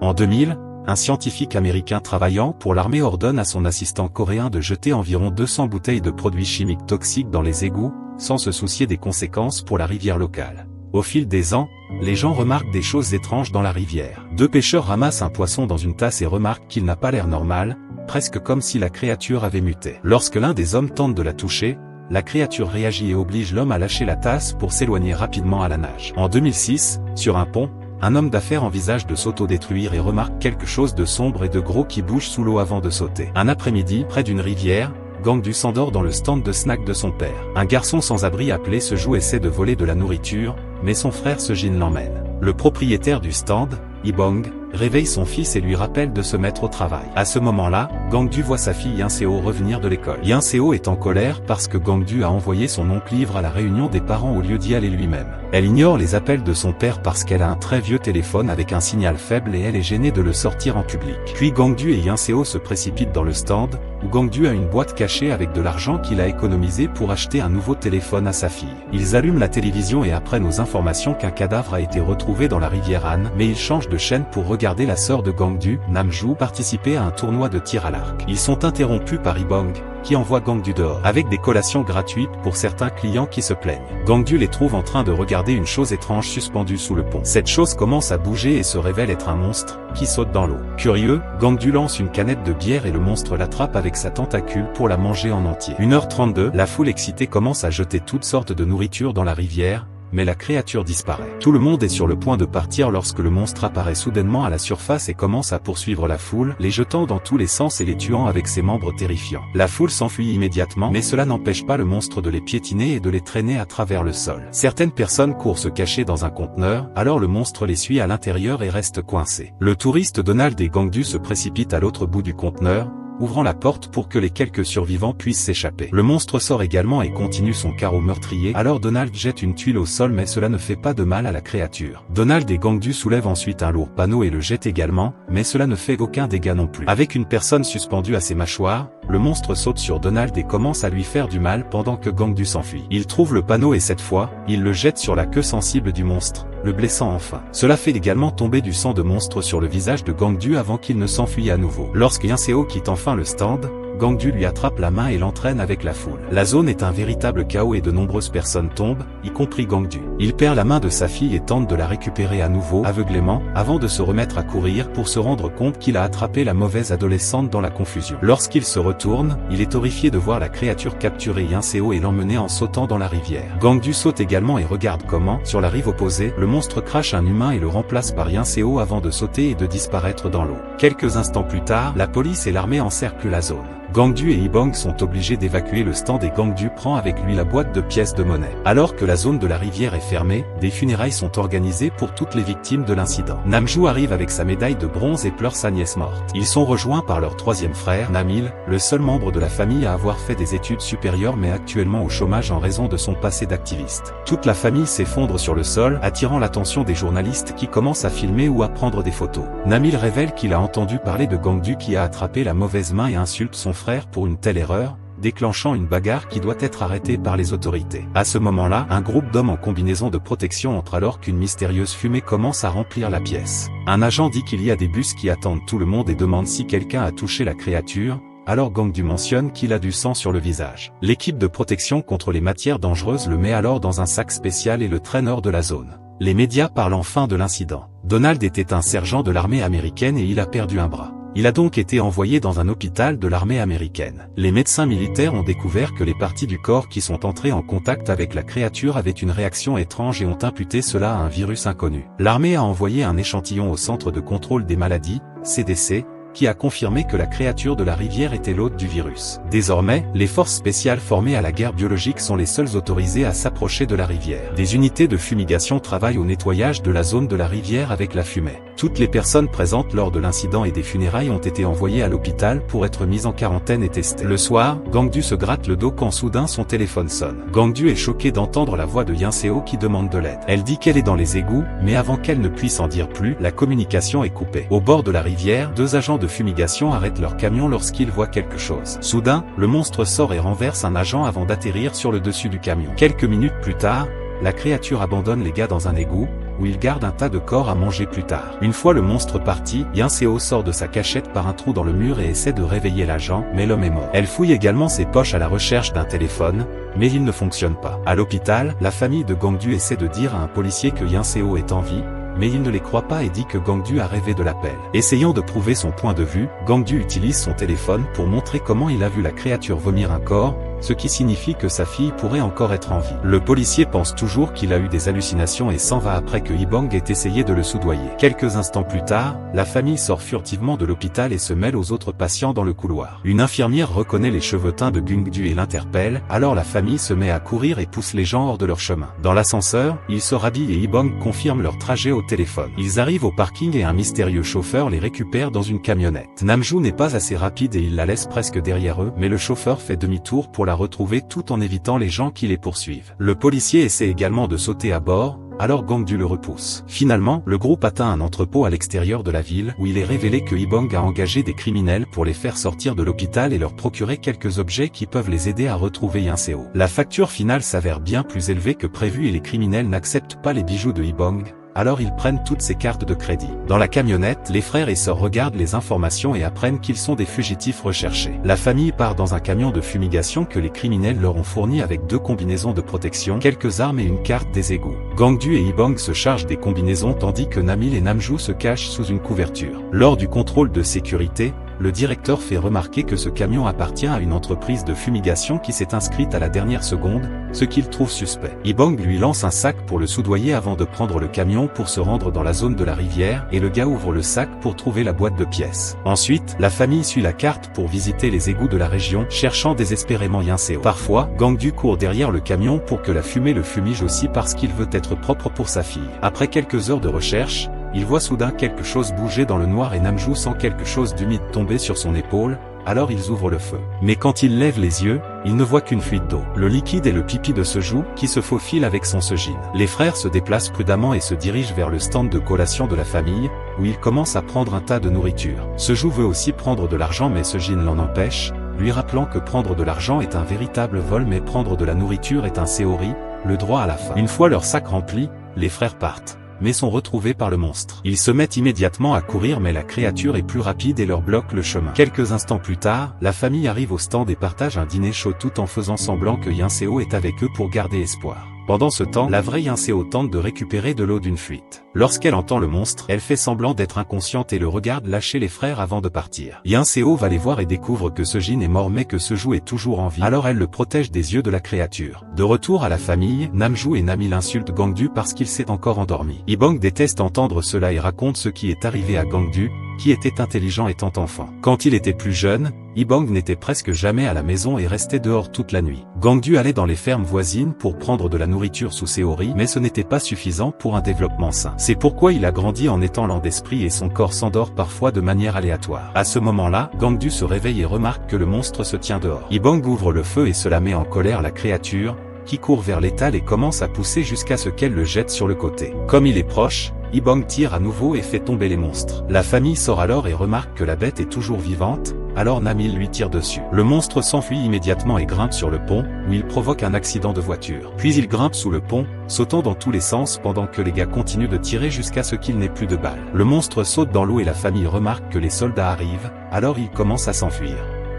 En 2000, un scientifique américain travaillant pour l'armée ordonne à son assistant coréen de jeter environ 200 bouteilles de produits chimiques toxiques dans les égouts, sans se soucier des conséquences pour la rivière locale. Au fil des ans, les gens remarquent des choses étranges dans la rivière. Deux pêcheurs ramassent un poisson dans une tasse et remarquent qu'il n'a pas l'air normal, presque comme si la créature avait muté. Lorsque l'un des hommes tente de la toucher, la créature réagit et oblige l'homme à lâcher la tasse pour s'éloigner rapidement à la nage. En 2006, sur un pont, un homme d'affaires envisage de s'auto-détruire et remarque quelque chose de sombre et de gros qui bouge sous l'eau avant de sauter. Un après-midi, près d'une rivière, Gangdu s'endort dans le stand de snack de son père. Un garçon sans abri appelé Sejou essaie de voler de la nourriture, mais son frère Sejin l'emmène. Le propriétaire du stand, Ibong, réveille son fils et lui rappelle de se mettre au travail. À ce moment-là, Gangdu voit sa fille Yinseo revenir de l'école. Yinseo est en colère parce que Gangdu a envoyé son oncle ivre à la réunion des parents au lieu d'y aller lui-même. Elle ignore les appels de son père parce qu'elle a un très vieux téléphone avec un signal faible et elle est gênée de le sortir en public. Puis Gangdu et Yinseo se précipitent dans le stand, où Gangdu a une boîte cachée avec de l'argent qu'il a économisé pour acheter un nouveau téléphone à sa fille. Ils allument la télévision et apprennent aux informations qu'un cadavre a été retrouvé dans la rivière Han, mais ils changent de chaîne pour regarder la sœur de Gangdu, Namju, participer à un tournoi de tir à l'arc. Ils sont interrompus par Ibong, qui envoie Gangdu dehors, avec des collations gratuites pour certains clients qui se plaignent. Gangdu les trouve en train de regarder une chose étrange suspendue sous le pont. Cette chose commence à bouger et se révèle être un monstre, qui saute dans l'eau. Curieux, Gangdu lance une canette de bière et le monstre l'attrape avec sa tentacule pour la manger en entier. 1h32, la foule excitée commence à jeter toutes sortes de nourriture dans la rivière, mais la créature disparaît. Tout le monde est sur le point de partir lorsque le monstre apparaît soudainement à la surface et commence à poursuivre la foule, les jetant dans tous les sens et les tuant avec ses membres terrifiants. La foule s'enfuit immédiatement, mais cela n'empêche pas le monstre de les piétiner et de les traîner à travers le sol. Certaines personnes courent se cacher dans un conteneur, alors le monstre les suit à l'intérieur et reste coincé. Le touriste Donald et Gangdu se précipitent à l'autre bout du conteneur, ouvrant la porte pour que les quelques survivants puissent s'échapper. Le monstre sort également et continue son carreau meurtrier, alors Donald jette une tuile au sol mais cela ne fait pas de mal à la créature. Donald et Gangdu soulèvent ensuite un lourd panneau et le jettent également, mais cela ne fait aucun dégât non plus. Avec une personne suspendue à ses mâchoires, le monstre saute sur Donald et commence à lui faire du mal pendant que Gangdu s'enfuit. Il trouve le panneau et cette fois, il le jette sur la queue sensible du monstre, le blessant enfin. Cela fait également tomber du sang de monstre sur le visage de Gangdu avant qu'il ne s'enfuit à nouveau. Lorsque Yinseo quitte enfin le stand, Gangdu lui attrape la main et l'entraîne avec la foule. La zone est un véritable chaos et de nombreuses personnes tombent, y compris Gangdu. Il perd la main de sa fille et tente de la récupérer à nouveau aveuglément, avant de se remettre à courir pour se rendre compte qu'il a attrapé la mauvaise adolescente dans la confusion. Lorsqu'il se retourne, il est horrifié de voir la créature capturer Yinseo et l'emmener en sautant dans la rivière. Gangdu saute également et regarde comment, sur la rive opposée, le monstre crache un humain et le remplace par Yinseo avant de sauter et de disparaître dans l'eau. Quelques instants plus tard, la police et l'armée encerclent la zone. Gangdu et Ibong sont obligés d'évacuer le stand et Gangdu prend avec lui la boîte de pièces de monnaie. Alors que la zone de la rivière est fermée, des funérailles sont organisées pour toutes les victimes de l'incident. Namju arrive avec sa médaille de bronze et pleure sa nièce morte. Ils sont rejoints par leur troisième frère, Namil, le seul membre de la famille à avoir fait des études supérieures mais actuellement au chômage en raison de son passé d'activiste. Toute la famille s'effondre sur le sol, attirant l'attention des journalistes qui commencent à filmer ou à prendre des photos. Namil révèle qu'il a entendu parler de Gangdu qui a attrapé la mauvaise main et insulte son frère pour une telle erreur, déclenchant une bagarre qui doit être arrêtée par les autorités. À ce moment-là, un groupe d'hommes en combinaison de protection entre alors qu'une mystérieuse fumée commence à remplir la pièce. Un agent dit qu'il y a des bus qui attendent tout le monde et demande si quelqu'un a touché la créature, alors Gangdu mentionne qu'il a du sang sur le visage. L'équipe de protection contre les matières dangereuses le met alors dans un sac spécial et le traîne hors de la zone. Les médias parlent enfin de l'incident. Donald était un sergent de l'armée américaine et il a perdu un bras. Il a donc été envoyé dans un hôpital de l'armée américaine. Les médecins militaires ont découvert que les parties du corps qui sont entrées en contact avec la créature avaient une réaction étrange et ont imputé cela à un virus inconnu. L'armée a envoyé un échantillon au Centre de contrôle des maladies, CDC, qui a confirmé que la créature de la rivière était l'hôte du virus. Désormais, les forces spéciales formées à la guerre biologique sont les seules autorisées à s'approcher de la rivière. Des unités de fumigation travaillent au nettoyage de la zone de la rivière avec la fumée. Toutes les personnes présentes lors de l'incident et des funérailles ont été envoyées à l'hôpital pour être mises en quarantaine et testées. Le soir, Gangdu se gratte le dos quand soudain son téléphone sonne. Gangdu est choqué d'entendre la voix de Yinseo qui demande de l'aide. Elle dit qu'elle est dans les égouts, mais avant qu'elle ne puisse en dire plus, la communication est coupée. Au bord de la rivière, deux agents de fumigation arrêtent leur camion lorsqu'ils voient quelque chose. Soudain, le monstre sort et renverse un agent avant d'atterrir sur le dessus du camion. Quelques minutes plus tard, la créature abandonne les gars dans un égout, où il garde un tas de corps à manger plus tard. Une fois le monstre parti, Yin-Seo sort de sa cachette par un trou dans le mur et essaie de réveiller l'agent, mais l'homme est mort. Elle fouille également ses poches à la recherche d'un téléphone, mais il ne fonctionne pas. À l'hôpital, la famille de Gangdu essaie de dire à un policier que Yin-Seo est en vie, mais il ne les croit pas et dit que Gangdu a rêvé de l'appel. Essayant de prouver son point de vue, Gangdu utilise son téléphone pour montrer comment il a vu la créature vomir un corps, ce qui signifie que sa fille pourrait encore être en vie. Le policier pense toujours qu'il a eu des hallucinations et s'en va après que Ibong ait essayé de le soudoyer. Quelques instants plus tard, la famille sort furtivement de l'hôpital et se mêle aux autres patients dans le couloir. Une infirmière reconnaît les cheveux teints de Gangdu et l'interpelle, alors la famille se met à courir et pousse les gens hors de leur chemin. Dans l'ascenseur, ils se rhabillent et Ibong confirme leur trajet au téléphone. Ils arrivent au parking et un mystérieux chauffeur les récupère dans une camionnette. Namju n'est pas assez rapide et il la laisse presque derrière eux, mais le chauffeur fait demi-tour pour la retrouver tout en évitant les gens qui les poursuivent. Le policier essaie également de sauter à bord, alors Gangdu le repousse. Finalement, le groupe atteint un entrepôt à l'extérieur de la ville où il est révélé que Ibong a engagé des criminels pour les faire sortir de l'hôpital et leur procurer quelques objets qui peuvent les aider à retrouver Yin-Seo. La facture finale s'avère bien plus élevée que prévu et les criminels n'acceptent pas les bijoux de Ibong. Alors ils prennent toutes ses cartes de crédit. Dans la camionnette, les frères et sœurs regardent les informations et apprennent qu'ils sont des fugitifs recherchés. La famille part dans un camion de fumigation que les criminels leur ont fourni avec 2 combinaisons de protection, quelques armes et une carte des égouts. Gangdu et Ibong se chargent des combinaisons tandis que Namil et Namju se cachent sous une couverture. Lors du contrôle de sécurité, le directeur fait remarquer que ce camion appartient à une entreprise de fumigation qui s'est inscrite à la dernière seconde, ce qu'il trouve suspect. Ibong lui lance un sac pour le soudoyer avant de prendre le camion pour se rendre dans la zone de la rivière et le gars ouvre le sac pour trouver la boîte de pièces. Ensuite, la famille suit la carte pour visiter les égouts de la région, cherchant désespérément Yin-Seo. Parfois, Gangdu court derrière le camion pour que la fumée le fumige aussi parce qu'il veut être propre pour sa fille. Après quelques heures de recherche, il voit soudain quelque chose bouger dans le noir et Namju sent quelque chose d'humide tomber sur son épaule, alors ils ouvrent le feu. Mais quand il lève les yeux, il ne voit qu'une fuite d'eau. Le liquide est le pipi de Seju, qui se faufile avec son Sejin. Les frères se déplacent prudemment et se dirigent vers le stand de collation de la famille, où ils commencent à prendre un tas de nourriture. Seju veut aussi prendre de l'argent mais Sejin l'en empêche, lui rappelant que prendre de l'argent est un véritable vol mais prendre de la nourriture est un seori, le droit à la faim. Une fois leur sac rempli, les frères partent, mais sont retrouvés par le monstre. Ils se mettent immédiatement à courir mais la créature est plus rapide et leur bloque le chemin. Quelques instants plus tard, la famille arrive au stand et partage un dîner chaud tout en faisant semblant que Yin-Seo est avec eux pour garder espoir. Pendant ce temps, la vraie Yin-Seo tente de récupérer de l'eau d'une fuite. Lorsqu'elle entend le monstre, elle fait semblant d'être inconsciente et le regarde lâcher les frères avant de partir. Yin-Seo va les voir et découvre que Sejin est mort mais que Seju est toujours en vie. Alors elle le protège des yeux de la créature. De retour à la famille, Namju et Namil insultent Gangdu parce qu'il s'est encore endormi. Ibong déteste entendre cela et raconte ce qui est arrivé à Gangdu, qui était intelligent étant enfant. Quand il était plus jeune, Ibong n'était presque jamais à la maison et restait dehors toute la nuit. Gangdu allait dans les fermes voisines pour prendre de la nourriture sous seori, mais ce n'était pas suffisant pour un développement sain. C'est pourquoi il a grandi en étant lent d'esprit et son corps s'endort parfois de manière aléatoire. À ce moment-là, Gangdu se réveille et remarque que le monstre se tient dehors. Ibong ouvre le feu et cela met en colère la créature, qui court vers l'étal et commence à pousser jusqu'à ce qu'elle le jette sur le côté. Comme il est proche, Ibong tire à nouveau et fait tomber les monstres. La famille sort alors et remarque que la bête est toujours vivante, alors Namil lui tire dessus. Le monstre s'enfuit immédiatement et grimpe sur le pont, où il provoque un accident de voiture. Puis il grimpe sous le pont, sautant dans tous les sens pendant que les gars continuent de tirer jusqu'à ce qu'il n'ait plus de balles. Le monstre saute dans l'eau et la famille remarque que les soldats arrivent, alors il commence à s'enfuir.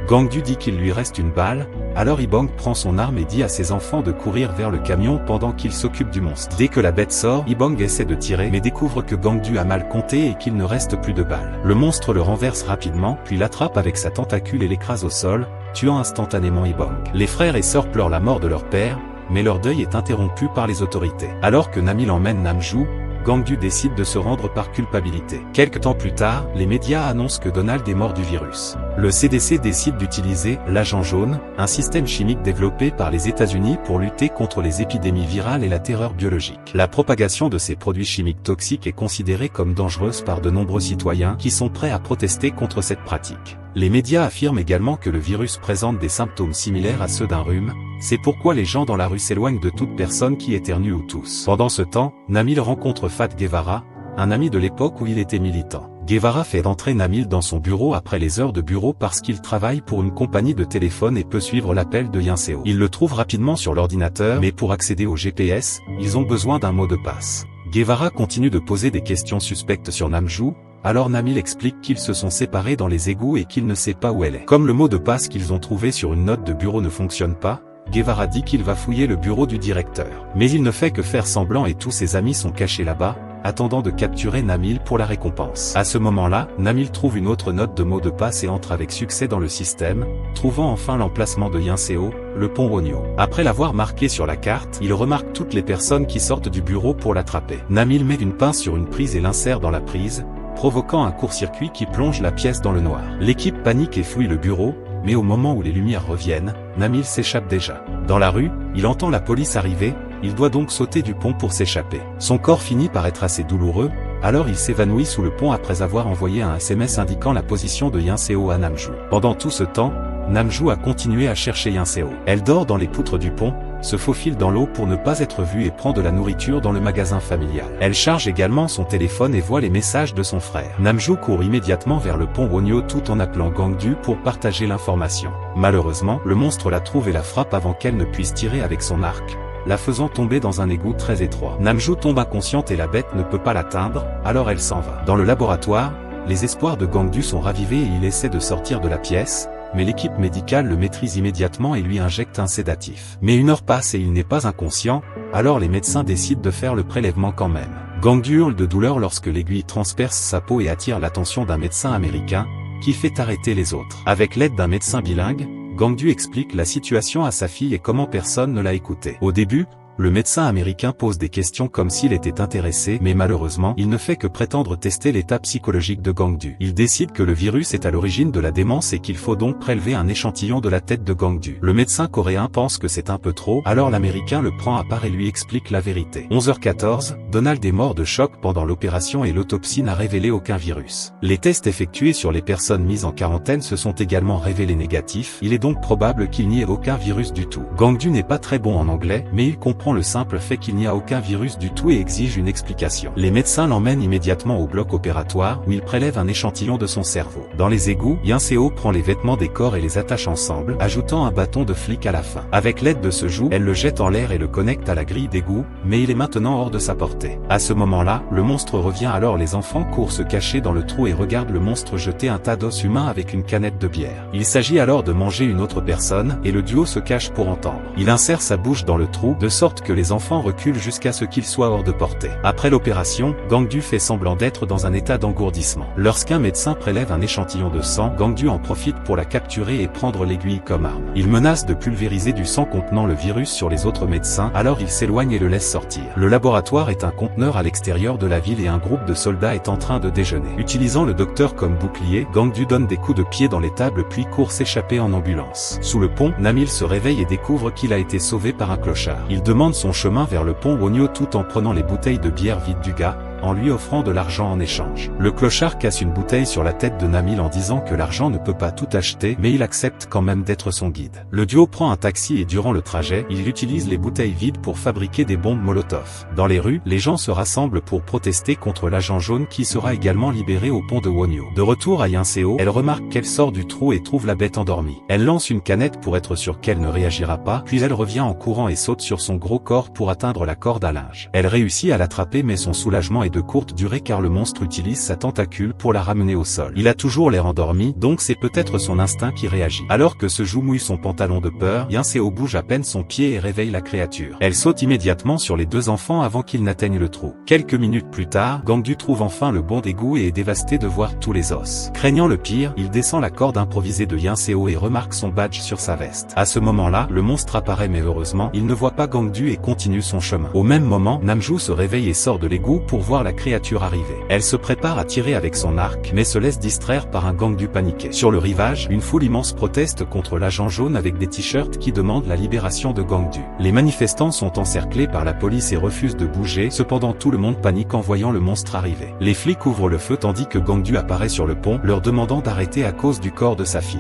Gangdu dit qu'il lui reste une balle, alors Ibong prend son arme et dit à ses enfants de courir vers le camion pendant qu'il s'occupe du monstre. Dès que la bête sort, Ibong essaie de tirer mais découvre que Gangdu a mal compté et qu'il ne reste plus de balles. Le monstre le renverse rapidement, puis l'attrape avec sa tentacule et l'écrase au sol, tuant instantanément Ibong. Les frères et sœurs pleurent la mort de leur père, mais leur deuil est interrompu par les autorités. Alors que Namil emmène Namju, Gangdu décide de se rendre par culpabilité. Quelque temps plus tard, les médias annoncent que Donald est mort du virus. Le CDC décide d'utiliser l'agent jaune, un système chimique développé par les États-Unis pour lutter contre les épidémies virales et la terreur biologique. La propagation de ces produits chimiques toxiques est considérée comme dangereuse par de nombreux citoyens qui sont prêts à protester contre cette pratique. Les médias affirment également que le virus présente des symptômes similaires à ceux d'un rhume, c'est pourquoi les gens dans la rue s'éloignent de toute personne qui éternue ou tousse. Pendant ce temps, Namil rencontre Fat Guevara, un ami de l'époque où il était militant. Guevara fait entrer Namil dans son bureau après les heures de bureau parce qu'il travaille pour une compagnie de téléphone et peut suivre l'appel de Yin-Seo. Il le trouve rapidement sur l'ordinateur mais pour accéder au GPS, ils ont besoin d'un mot de passe. Guevara continue de poser des questions suspectes sur Namju, alors Namil explique qu'ils se sont séparés dans les égouts et qu'il ne sait pas où elle est. Comme le mot de passe qu'ils ont trouvé sur une note de bureau ne fonctionne pas, Guevara dit qu'il va fouiller le bureau du directeur. Mais il ne fait que faire semblant et tous ses amis sont cachés là-bas, attendant de capturer Namil pour la récompense. À ce moment-là, Namil trouve une autre note de mot de passe et entre avec succès dans le système, trouvant enfin l'emplacement de Yinseo, le pont Wonyo. Après l'avoir marqué sur la carte, il remarque toutes les personnes qui sortent du bureau pour l'attraper. Namil met une pince sur une prise et l'insère dans la prise, provoquant un court-circuit qui plonge la pièce dans le noir. L'équipe panique et fouille le bureau, mais au moment où les lumières reviennent, Namil s'échappe déjà. Dans la rue, il entend la police arriver, il doit donc sauter du pont pour s'échapper. Son corps finit par être assez douloureux, alors il s'évanouit sous le pont après avoir envoyé un SMS indiquant la position de Yinseo à Namju. Pendant tout ce temps, Namju a continué à chercher Yinseo. Elle dort dans les poutres du pont, se faufile dans l'eau pour ne pas être vue et prend de la nourriture dans le magasin familial. Elle charge également son téléphone et voit les messages de son frère. Namju court immédiatement vers le pont Wonyo tout en appelant Gangdu pour partager l'information. Malheureusement, le monstre la trouve et la frappe avant qu'elle ne puisse tirer avec son arc, la faisant tomber dans un égout très étroit. Namju tombe inconsciente et la bête ne peut pas l'atteindre, alors elle s'en va. Dans le laboratoire, les espoirs de Gangdu sont ravivés et il essaie de sortir de la pièce, mais l'équipe médicale le maîtrise immédiatement et lui injecte un sédatif. Mais une heure passe et il n'est pas inconscient, alors les médecins décident de faire le prélèvement quand même. Gangdu hurle de douleur lorsque l'aiguille transperce sa peau et attire l'attention d'un médecin américain, qui fait arrêter les autres. Avec l'aide d'un médecin bilingue, Gangdu explique la situation à sa fille et comment personne ne l'a écouté. Au début, le médecin américain pose des questions comme s'il était intéressé, mais malheureusement, il ne fait que prétendre tester l'état psychologique de Gangdu. Il décide que le virus est à l'origine de la démence et qu'il faut donc prélever un échantillon de la tête de Gangdu. Le médecin coréen pense que c'est un peu trop, alors l'américain le prend à part et lui explique la vérité. 11h14, Donald est mort de choc pendant l'opération et l'autopsie n'a révélé aucun virus. Les tests effectués sur les personnes mises en quarantaine se sont également révélés négatifs, il est donc probable qu'il n'y ait aucun virus du tout. Gangdu n'est pas très bon en anglais, mais il comprend le simple fait qu'il n'y a aucun virus du tout et exige une explication. Les médecins l'emmènent immédiatement au bloc opératoire où ils prélèvent un échantillon de son cerveau. Dans les égouts, Yinseo prend les vêtements des corps et les attache ensemble, ajoutant un bâton de flic à la fin. Avec l'aide de ce joug, elle le jette en l'air et le connecte à la grille d'égout, mais il est maintenant hors de sa portée. À ce moment-là, le monstre revient alors les enfants courent se cacher dans le trou et regardent le monstre jeter un tas d'os humains avec une canette de bière. Il s'agit alors de manger une autre personne, et le duo se cache pour entendre. Il insère sa bouche dans le trou, de sorte que les enfants reculent jusqu'à ce qu'ils soient hors de portée. Après l'opération, Gangdu fait semblant d'être dans un état d'engourdissement. Lorsqu'un médecin prélève un échantillon de sang, Gangdu en profite pour la capturer et prendre l'aiguille comme arme. Il menace de pulvériser du sang contenant le virus sur les autres médecins, alors il s'éloigne et le laisse sortir. Le laboratoire est un conteneur à l'extérieur de la ville et un groupe de soldats est en train de déjeuner. Utilisant le docteur comme bouclier, Gangdu donne des coups de pied dans les tables puis court s'échapper en ambulance. Sous le pont, Namil se réveille et découvre qu'il a été sauvé par un clochard. Il demande son chemin vers le pont Wonyo tout en prenant les bouteilles de bière vides du gars, en lui offrant de l'argent en échange. Le clochard casse une bouteille sur la tête de Namil en disant que l'argent ne peut pas tout acheter, mais il accepte quand même d'être son guide. Le duo prend un taxi et durant le trajet, il utilise les bouteilles vides pour fabriquer des bombes Molotov. Dans les rues, les gens se rassemblent pour protester contre l'agent jaune qui sera également libéré au pont de Wonyo. De retour à Yinseo, elle remarque qu'elle sort du trou et trouve la bête endormie. Elle lance une canette pour être sûre qu'elle ne réagira pas, puis elle revient en courant et saute sur son gros corps pour atteindre la corde à linge. Elle réussit à l'attraper mais son soulagement est de courte durée car le monstre utilise sa tentacule pour la ramener au sol. Il a toujours l'air endormi, donc c'est peut-être son instinct qui réagit. Alors que ce joug mouille son pantalon de peur, Yinseo bouge à peine son pied et réveille la créature. Elle saute immédiatement sur les deux enfants avant qu'ils n'atteignent le trou. Quelques minutes plus tard, Gangdu trouve enfin le bon d'égout et est dévasté de voir tous les os. Craignant le pire, il descend la corde improvisée de Yinseo et remarque son badge sur sa veste. À ce moment-là, le monstre apparaît mais heureusement, il ne voit pas Gangdu et continue son chemin. Au même moment, Namju se réveille et sort de l'égout pour voir la créature arriver. Elle se prépare à tirer avec son arc, mais se laisse distraire par un Gangdu paniqué. Sur le rivage, une foule immense proteste contre l'agent jaune avec des t-shirts qui demandent la libération de Gangdu. Les manifestants sont encerclés par la police et refusent de bouger, cependant tout le monde panique en voyant le monstre arriver. Les flics ouvrent le feu tandis que Gangdu apparaît sur le pont, leur demandant d'arrêter à cause du corps de sa fille.